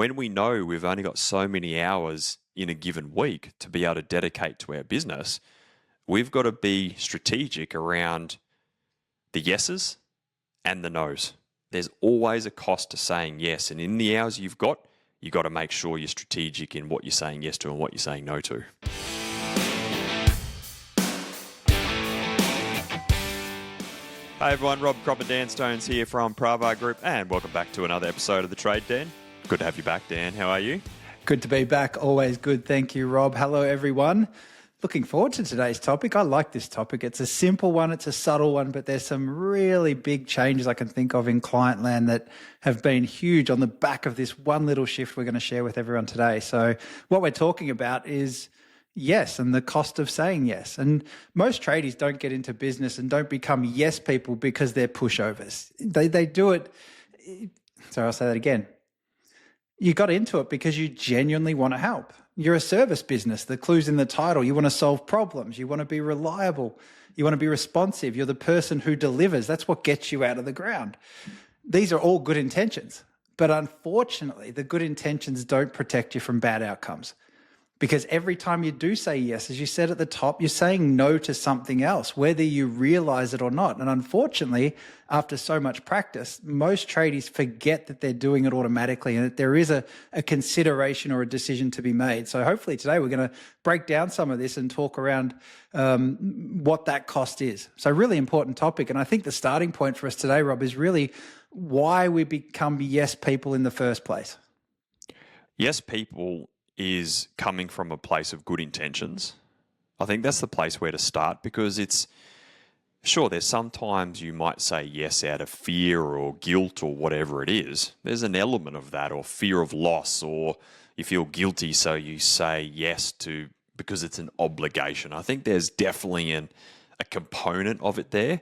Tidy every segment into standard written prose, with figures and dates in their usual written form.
when we know we've only got so many hours in a given week to be able to dedicate to our business, we've got to be strategic around the yeses and the nos. There's always a cost to saying yes. And in the hours you've got to make sure you're strategic in what you're saying yes to and what you're saying no to. Hey everyone, Rob Crop and Dan Stones here from Pravar Group, and welcome back to another episode of The Trade, Dan. Good to have you back, Dan. How are you? Good to be back. Always good. Thank you, Rob. Hello, everyone. Looking forward to today's topic. I like this topic. It's a simple one. It's a subtle one, but there's some really big changes I can think of in client land that have been huge on the back of this one little shift we're going to share with everyone today. So what we're talking about is yes and the cost of saying yes. And most tradies don't get into business and don't become yes people because they're pushovers. They do it. So I'll say that again. You got into it because you genuinely want to help. You're a service business. The clue's in the title. You want to solve problems. You want to be reliable. You want to be responsive. You're the person who delivers. That's what gets you out of the ground. These are all good intentions. But unfortunately, the good intentions don't protect you from bad outcomes. Because every time you do say yes, as you said at the top, you're saying no to something else, whether you realize it or not. And unfortunately, after so much practice, most tradies forget that they're doing it automatically and that there is a consideration or a decision to be made. So hopefully today we're going to break down some of this and talk around what that cost is. So really important topic. And I think the starting point for us today, Rob, is really why we become yes people in the first place. Yes people is coming from a place of good intentions. I think that's the place where to start, because it's sure there's sometimes you might say yes out of fear or guilt or whatever it is. There's an element of that, or fear of loss, or you feel guilty so you say yes to because it's an obligation. I think there's definitely a component of it there.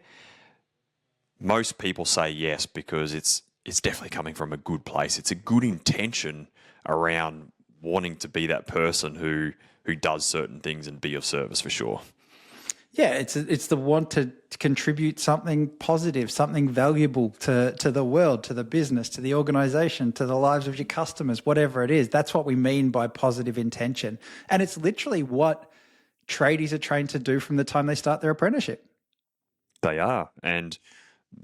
Most people say yes because it's definitely coming from a good place. It's a good intention around wanting to be that person who does certain things and be of service, for sure. Yeah, it's the want to contribute something positive, something valuable to the world, to the business, to the organization, to the lives of your customers, whatever it is. That's what we mean by positive intention. And it's literally what tradies are trained to do from the time they start their apprenticeship. They are. And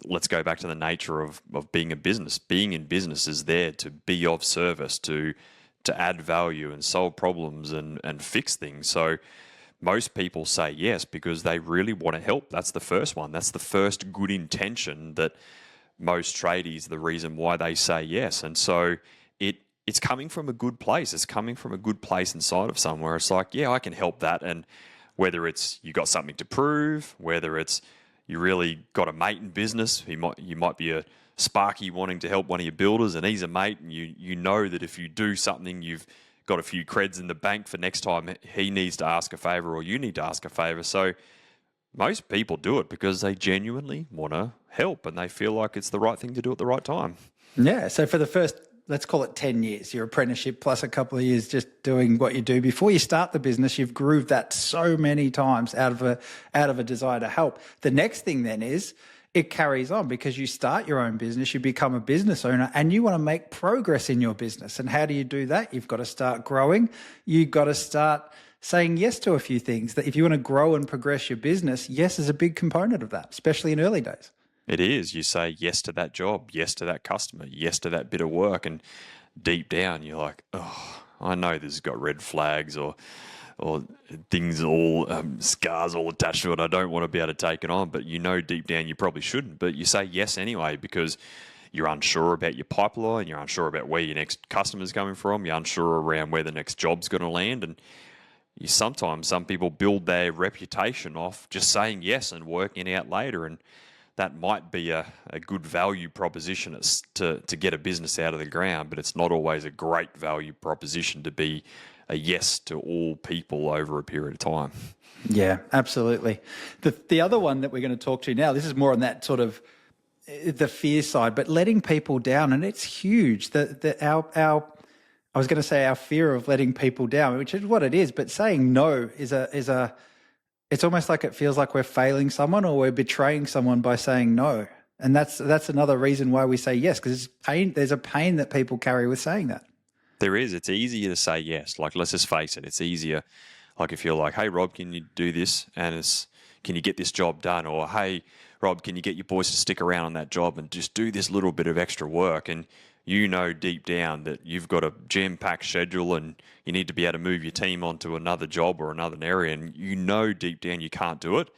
let's go back to the nature of being a business. Being in business is there to be of service, to add value and solve problems and fix things. So most people say yes because they really want to help. That's the first one. That's the first good intention that most tradies, the reason why they say yes. And so it's coming from a good place. It's coming from a good place inside of somewhere. It's like, yeah, I can help that. And whether it's you got something to prove, whether it's you really got a mate in business, you might be a Sparky wanting to help one of your builders and he's a mate, and you know that if you do something, you've got a few creds in the bank for next time he needs to ask a favour or you need to ask a favour. So most people do it because they genuinely want to help and they feel like it's the right thing to do at the right time. Yeah, so for the first, let's call it 10 years, your apprenticeship plus a couple of years just doing what you do. Before you start the business, you've grooved that so many times out of a desire to help. The next thing then is it carries on because you start your own business, you become a business owner and you want to make progress in your business. And how do you do that? You've got to start growing. You've got to start saying yes to a few things. That if you want to grow and progress your business, yes is a big component of that, especially in early days. It is. You say yes to that job, yes to that customer, yes to that bit of work. And deep down, you're like, oh, I know this has got red flags or things all, scars all attached to it. I don't want to be able to take it on, but you know deep down you probably shouldn't. But you say yes anyway because you're unsure about your pipeline, you're unsure about where your next customer's coming from, you're unsure around where the next job's going to land. And some people build their reputation off just saying yes and working out later. And that might be a good value proposition to get a business out of the ground, but it's not always a great value proposition to be a yes to all people over a period of time. Yeah, absolutely. The other one that we're going to talk to now, this is more on that sort of the fear side, but letting people down, and it's huge. I was going to say our fear of letting people down, which is what it is, but saying no is it's almost like it feels like we're failing someone or we're betraying someone by saying no. And that's another reason why we say yes, because there's a pain that people carry with saying that. There is. It's easier to say yes. Like, let's just face it. It's easier. Like, if you're like, hey, Rob, can you do this? And can you get this job done? Or, hey, Rob, can you get your boys to stick around on that job and just do this little bit of extra work? And you know deep down that you've got a jam-packed schedule and you need to be able to move your team onto another job or another area. And you know deep down you can't do it.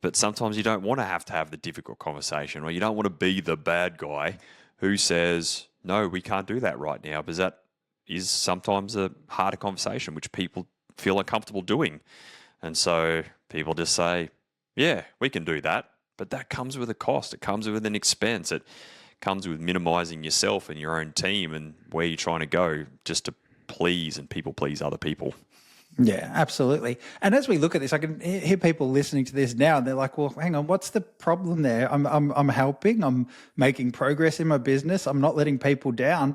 But sometimes you don't want to have the difficult conversation, or you don't want to be the bad guy who says, no, we can't do that right now, because that is sometimes a harder conversation, which people feel uncomfortable doing. And so people just say, yeah, we can do that. But that comes with a cost. It comes with an expense. It comes with minimizing yourself and your own team and where you're trying to go just to please and people please other people. Yeah, absolutely. And as we look at this, I can hear people listening to this now, and they're like, "Well, hang on, what's the problem there? I'm helping. I'm making progress in my business. I'm not letting people down."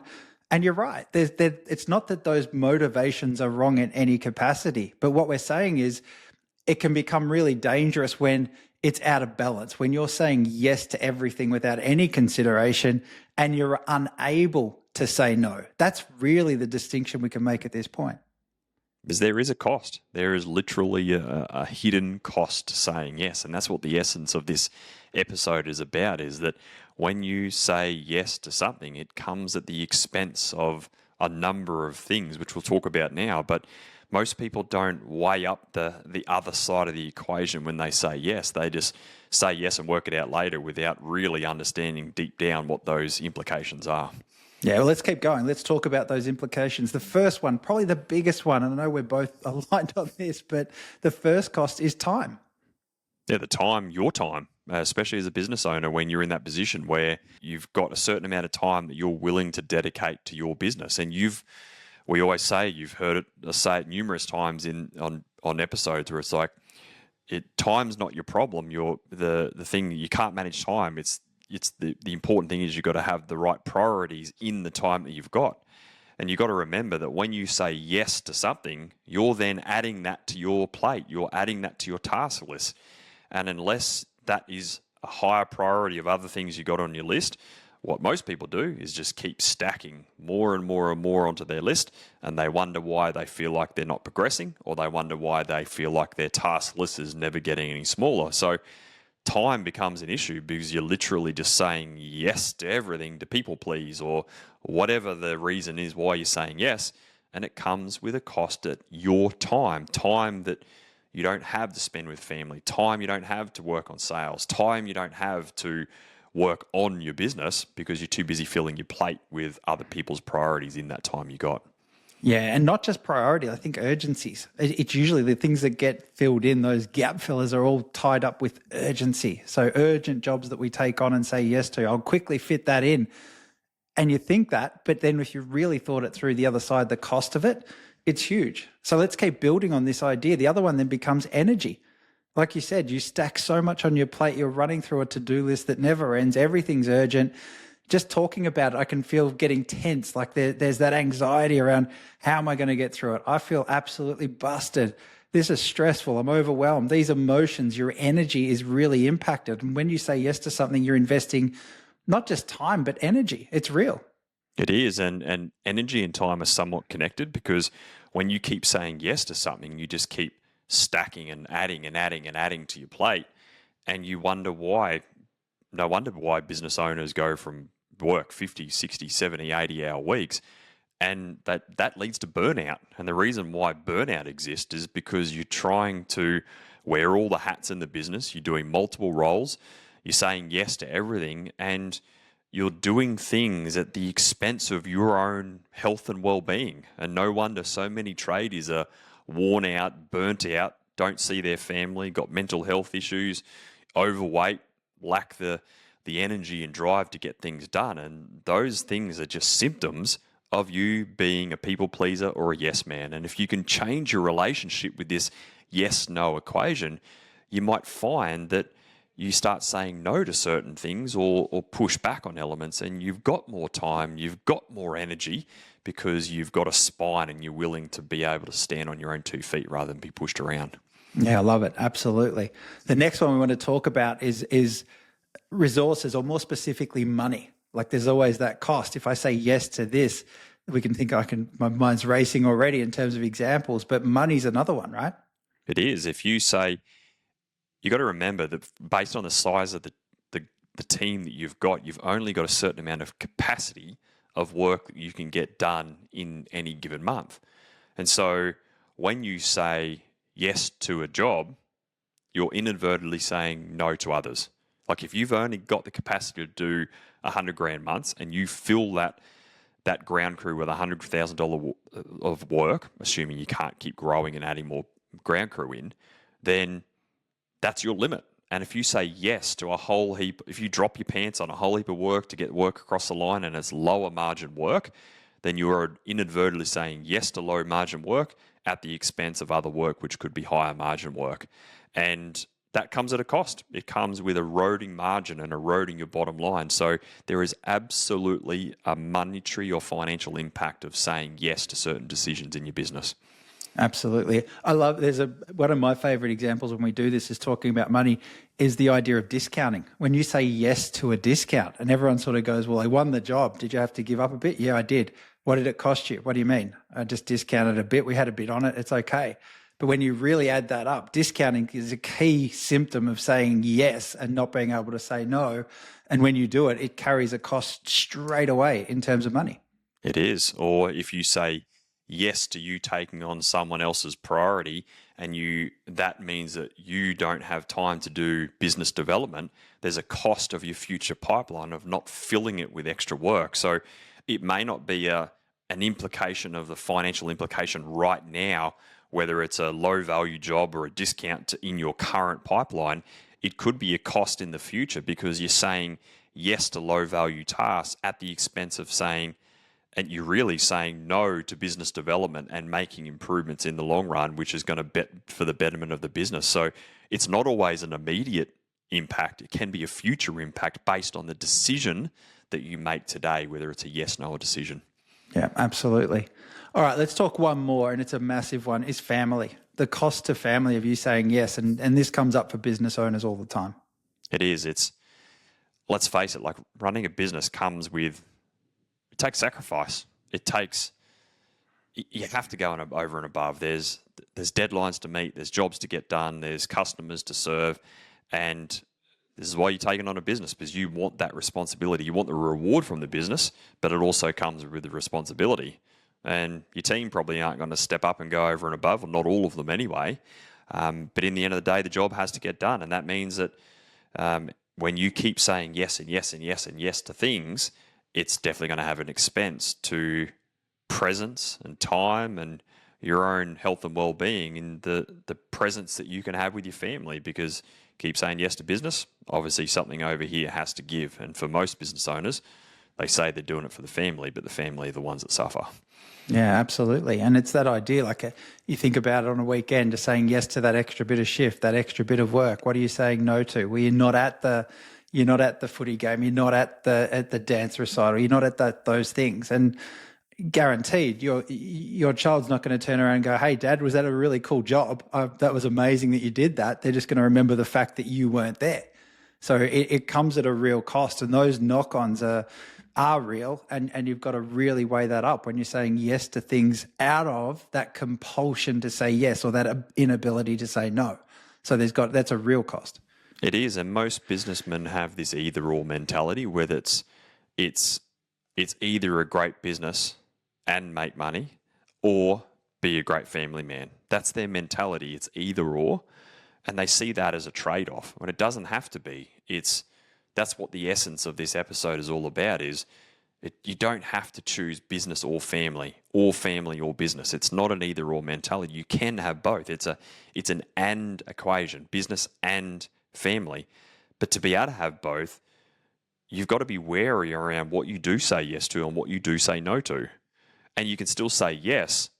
And you're right. It's not that those motivations are wrong in any capacity, but what we're saying is it can become really dangerous when it's out of balance. When you're saying yes to everything without any consideration, and you're unable to say no. That's really the distinction we can make at this point. Because there is a cost. There is literally a hidden cost to saying yes. And that's what the essence of this episode is about, is that when you say yes to something, it comes at the expense of a number of things, which we'll talk about now. But most people don't weigh up the other side of the equation when they say yes. They just say yes and work it out later without really understanding deep down what those implications are. Yeah, well, let's keep going. Let's talk about those implications. The first one, probably the biggest one, and I know we're both aligned on this, but the first cost is time. Yeah, your time, especially as a business owner, when you're in that position where you've got a certain amount of time that you're willing to dedicate to your business. And we always say, you've heard it, say it numerous times on episodes where it's like, time's not your problem. The thing, you can't manage time. It's the important thing is you've got to have the right priorities in the time that you've got. And you've got to remember that when you say yes to something, you're then adding that to your plate. You're adding that to your task list. And unless that is a higher priority of other things you got on your list, what most people do is just keep stacking more and more and more onto their list, and they wonder why they feel like they're not progressing, or they wonder why they feel like their task list is never getting any smaller. So time becomes an issue because you're literally just saying yes to everything to people please, or whatever the reason is why you're saying yes, and it comes with a cost at your time that you don't have to spend with family, time you don't have to work on sales, time you don't have to work on your business because you're too busy filling your plate with other people's priorities in that time you got. Yeah, and not just priority, I think urgencies. It's usually the things that get filled in, those gap fillers are all tied up with urgency. So urgent jobs that we take on and say yes to, I'll quickly fit that in. And you think that, but then if you really thought it through the other side, the cost of it, it's huge. So let's keep building on this idea. The other one then becomes energy. Like you said, you stack so much on your plate, you're running through a to-do list that never ends. Everything's urgent. Just talking about it, I can feel getting tense. Like there's that anxiety around, how am I going to get through it? I feel absolutely busted. This is stressful. I'm overwhelmed. These emotions, your energy is really impacted. And when you say yes to something, you're investing not just time, but energy. It's real. It is. And energy and time are somewhat connected, because when you keep saying yes to something, you just keep stacking and adding and adding and adding to your plate. And you wonder why. No wonder why business owners go from work 50, 60, 70, 80-hour weeks, and that leads to burnout. And the reason why burnout exists is because you're trying to wear all the hats in the business, you're doing multiple roles, you're saying yes to everything, and you're doing things at the expense of your own health and well-being. And no wonder so many tradies are worn out, burnt out, don't see their family, got mental health issues, overweight, lack the energy and drive to get things done. And those things are just symptoms of you being a people pleaser or a yes man. And if you can change your relationship with this yes-no equation, you might find that you start saying no to certain things or push back on elements, and you've got more time, you've got more energy, because you've got a spine and you're willing to be able to stand on your own 2 feet rather than be pushed around. Yeah, I love it. Absolutely. The next one we want to talk about is resources, or more specifically money. Like there's always that cost. If I say yes to this, we can think my mind's racing already in terms of examples, but money's another one, right? It is. If you say, you got to remember that based on the size of the team that you've only got a certain amount of capacity of work that you can get done in any given month. And so when you say yes to a job, you're inadvertently saying no to others. Like if you've only got the capacity to do 100 grand months and you fill that ground crew with $100,000 of work, assuming you can't keep growing and adding more ground crew in, then that's your limit. And if you say yes to a whole heap, if you drop your pants on a whole heap of work to get work across the line and it's lower margin work, then you are inadvertently saying yes to low margin work at the expense of other work, which could be higher margin work. And that comes at a cost. It comes with eroding margin and eroding your bottom line. So there is absolutely a monetary or financial impact of saying yes to certain decisions in your business. Absolutely. One of my favorite examples when we do this is talking about money is the idea of discounting. When you say yes to a discount and everyone sort of goes, well, I won the job. Did you have to give up a bit? Yeah, I did. What did it cost you? What do you mean? I just discounted a bit. We had a bit on it. It's okay. But when you really add that up, discounting is a key symptom of saying yes and not being able to say no. And when you do it, it carries a cost straight away in terms of money. It is. Or if you say yes to you taking on someone else's priority and that means that you don't have time to do business development, there's a cost of your future pipeline of not filling it with extra work. So it may not be an implication of the financial implication right now, whether it's a low value job or a discount in your current pipeline. It could be a cost in the future because you're saying yes to low value tasks at the expense of and you're really saying no to business development and making improvements in the long run, which is going to bet for the betterment of the business. So it's not always an immediate impact. It can be a future impact based on the decision that you make today, whether it's a yes/no decision. Yeah, absolutely. All right, let's talk one more, and it's a massive one, is family. The cost to family of you saying yes, and this comes up for business owners all the time. It is. Let's face it, like running a business it takes sacrifice. You have to go over and above. There's deadlines to meet, there's jobs to get done, there's customers to serve, and this is why you're taking on a business, because you want that responsibility. You want the reward from the business, but it also comes with the responsibility. And your team probably aren't going to step up and go over and above, or not all of them anyway. But in the end of the day, the job has to get done. And that means that when you keep saying yes and yes and yes and yes to things, it's definitely going to have an expense to presence and time and your own health and well-being in the presence that you can have with your family, because keep saying yes to business, obviously something over here has to give. And for most business owners, they say they're doing it for the family, but the family are the ones that suffer. Yeah, absolutely. And it's that idea, like you think about it on a weekend, just saying yes to that extra bit of shift, that extra bit of work. What are you saying no to? Well, you're not at the footy game, you're not at the dance recital, you're not at those things. And guaranteed your child's not going to turn around and go, hey, Dad, was that a really cool job? That was amazing that you did that. They're just going to remember the fact that you weren't there. So it comes at a real cost, and those knock-ons are real, and you've got to really weigh that up when you're saying yes to things out of that compulsion to say yes or that inability to say no. So that's a real cost. It is, and most businessmen have this either-or mentality, whether it's either a great business and make money or be a great family man. That's their mentality. It's either-or, and they see that as a trade-off when it doesn't have to be. That's what the essence of this episode is all about. You don't have to choose business or family or business. It's not an either-or mentality. You can have both. It's an and equation, business and family. But to be able to have both, you've got to be wary around what you do say yes to and what you do say no to. And you can still say yes,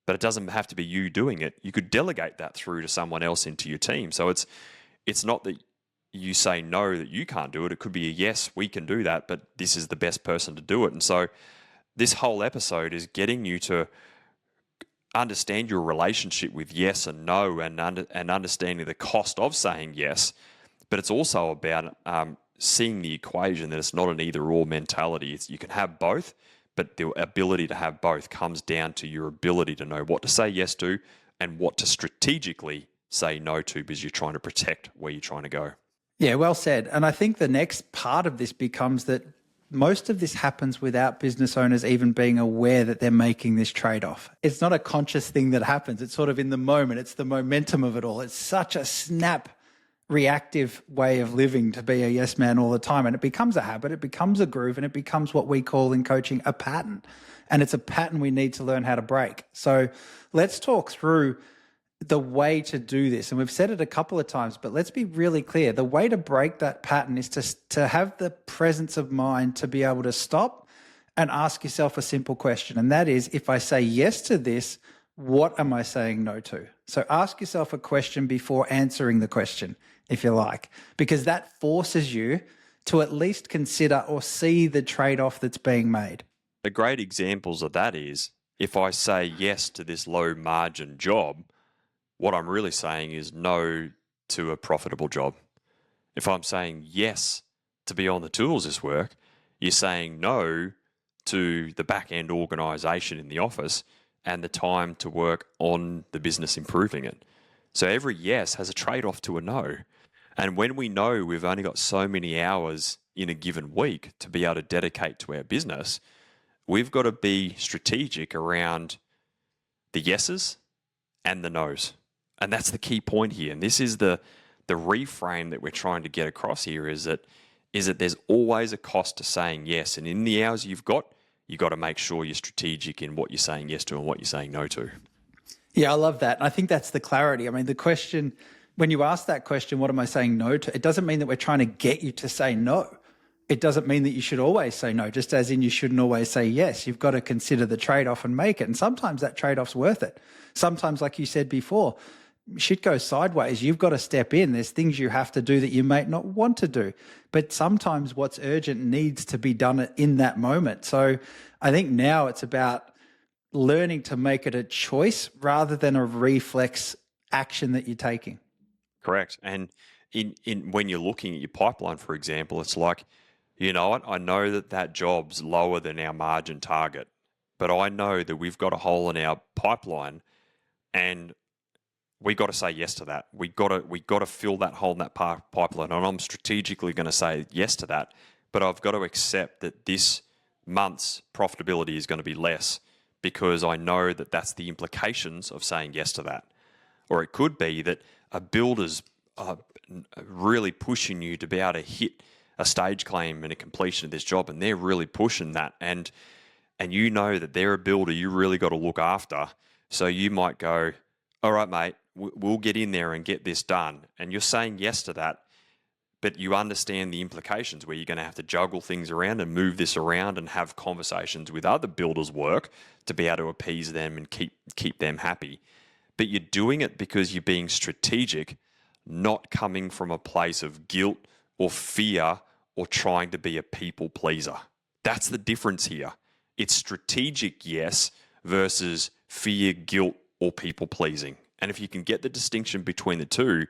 but it doesn't have to be you doing it. You could delegate that through to someone else into your team. So it's not that you say no, that you can't do it. It could be a yes, we can do that, but this is the best person to do it. And so this whole episode is getting you to understand your relationship with yes and no, and understanding the cost of saying yes. But it's also about seeing the equation that it's not an either-or mentality. You can have both, But the ability to have both comes down to your ability to know what to say yes to and what to strategically say no to, because you're trying to protect where you're trying to go. Yeah, well said. And I think the next part of this becomes that most of this happens without business owners even being aware that they're making this trade-off. It's not a conscious thing that happens. It's sort of in the moment. It's the momentum of it all. It's such a snap reactive way of living to be a yes man all the time. And it becomes a habit, it becomes a groove, and it becomes what we call in coaching a pattern. And it's a pattern we need to learn how to break. So let's talk through the way to do this. And we've said it a couple of times, but let's be really clear. The way to break that pattern is to have the presence of mind to be able to stop and ask yourself a simple question. And that is, if I say yes to this, what am I saying no to? So ask yourself a question before answering the question, if you like, because that forces you to at least consider or see the trade-off that's being made. The great examples of that is, if I say yes to this low margin job, what I'm really saying is no to a profitable job. If I'm saying yes to be on the tools this work, you're saying no to the back-end organisation in the office and the time to work on the business improving it. So every yes has a trade-off to a no. And when we know we've only got so many hours in a given week to be able to dedicate to our business, we've got to be strategic around the yeses and the nos. And that's the key point here. And this is the reframe that we're trying to get across here, is that there's always a cost to saying yes. And in the hours you've got to make sure you're strategic in what you're saying yes to and what you're saying no to. Yeah, I love that. And I think that's the clarity. I mean, the question, when you ask that question, what am I saying no to? It doesn't mean that we're trying to get you to say no. It doesn't mean that you should always say no, just as in you shouldn't always say yes. You've got to consider the trade-off and make it. And sometimes that trade-off's worth it. Sometimes, like you said before, shit goes sideways. You've got to step in. There's things you have to do that you might not want to do. But sometimes what's urgent needs to be done in that moment. So I think now it's about learning to make it a choice rather than a reflex action that you're taking. Correct. And in when you're looking at your pipeline, for example, it's like, you know what, I know that job's lower than our margin target, but I know that we've got a hole in our pipeline and we got to say yes to that. We got to fill that hole in that pipeline, and I'm strategically going to say yes to that. But I've got to accept that this month's profitability is going to be less because I know that that's the implications of saying yes to that. Or it could be that a builder's really pushing you to be able to hit a stage claim and a completion of this job, and they're really pushing that, and you know that they're a builder you really got to look after. So you might go, all right, mate, we'll get in there and get this done. And you're saying yes to that, but you understand the implications where you're going to have to juggle things around and move this around and have conversations with other builders' work to be able to appease them and keep them happy. But you're doing it because you're being strategic, not coming from a place of guilt or fear or trying to be a people pleaser. That's the difference here. It's strategic yes versus fear, guilt, or people pleasing. And if you can get the distinction between the two,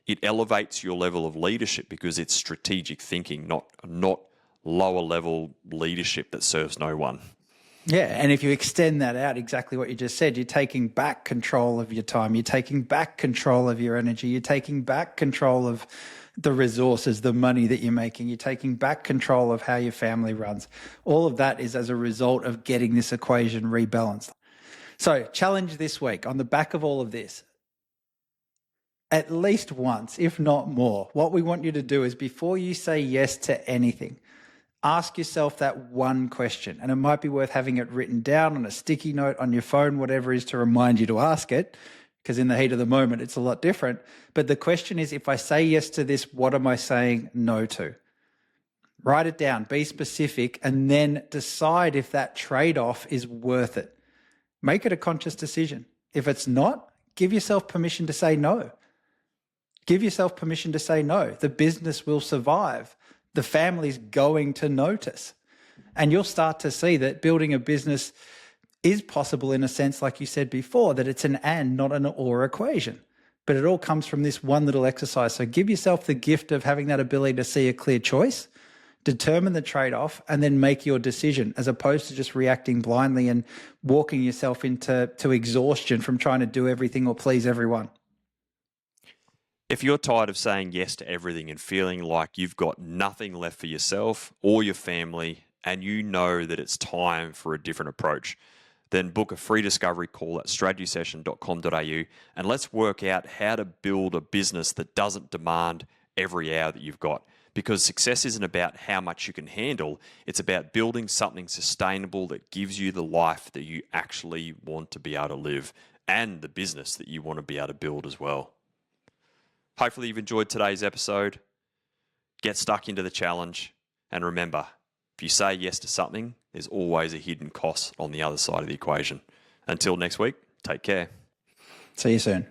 it elevates your level of leadership because it's strategic thinking, not lower level leadership that serves no one. Yeah, and if you extend that out, exactly what you just said, you're taking back control of your time, you're taking back control of your energy, you're taking back control of the resources, the money that you're making, you're taking back control of how your family runs. All of that is as a result of getting this equation rebalanced. So, challenge this week on the back of all of this. At least once, if not more, what we want you to do is before you say yes to anything, ask yourself that one question. And it might be worth having it written down on a sticky note on your phone, whatever it is, to remind you to ask it, because in the heat of the moment, it's a lot different. But the question is, if I say yes to this, what am I saying no to? Write it down, be specific, and then decide if that trade-off is worth it. Make it a conscious decision. If it's not, give yourself permission to say no. Give yourself permission to say no. The business will survive. The family's going to notice. And you'll start to see that building a business is possible in a sense, like you said before, that it's an and, not an or equation. But it all comes from this one little exercise. So give yourself the gift of having that ability to see a clear choice, determine the trade-off, and then make your decision, as opposed to just reacting blindly and walking yourself into exhaustion from trying to do everything or please everyone. If you're tired of saying yes to everything and feeling like you've got nothing left for yourself or your family, and you know that it's time for a different approach, then book a free discovery call at strategysession.com.au and let's work out how to build a business that doesn't demand every hour that you've got. Because success isn't about how much you can handle, it's about building something sustainable that gives you the life that you actually want to be able to live and the business that you want to be able to build as well. Hopefully you've enjoyed today's episode. Get stuck into the challenge. And remember, if you say yes to something, there's always a hidden cost on the other side of the equation. Until next week, take care. See you soon.